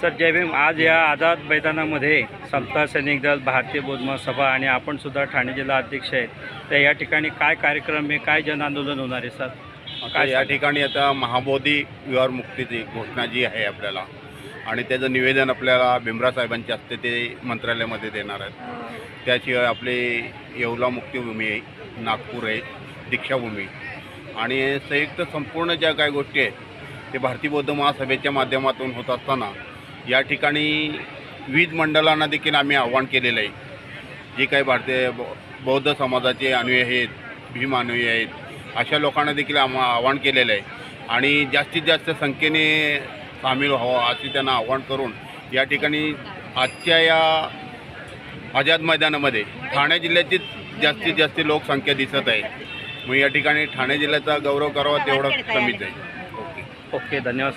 Sir जय भीम. आज या आझाद मैदानामध्ये समता सैनिक दल, भारतीय बौद्ध सभा आणि आपण सुद्धा ठाणे जिल्हा अध्यक्ष आहेत. तर या ठिकाणी काय कार्यक्रम आहे, काय जन आंदोलन होणार आहे सर? काय या ठिकाणी आता महाबोधी विहार मुक्तीची घोषणा जी आहे आपल्याला, आणि त्याचं निवेदन आपल्याला भीमराव साहेबांच्या हस्ते ते मंत्रालयामध्ये देणार आहेत. त्याशिवाय आपले येवला मुक्तीभूमी आहे, नागपूर आहे, दीक्षाभूमी, आणि संयुक्त संपूर्ण ज्या काही गोष्टी आहेत ते भारतीय बौद्ध महासभेच्या माध्यमातून होत असताना या ठिकाणी विविध मंडळांना देखील आम्ही आव्हान केलेलं आहे. जे काही भारतीय बौद्ध समाजाचे अनुयायी आहेत, भीम अनुयायी आहेत, अशा लोकांना देखील आव्हान केलेलं आहे आणि जास्तीत जास्त संख्येने सामील व्हावं असे त्यांना आव्हान करून या ठिकाणी आजच्या या आझाद मैदानामध्ये ठाणे जिल्ह्याची जास्तीत जास्त लोकसंख्या दिसत आहे. मग या ठिकाणी ठाणे जिल्ह्याचा गौरव करावा तेवढं कमीच आहे. ओके, धन्यवाद.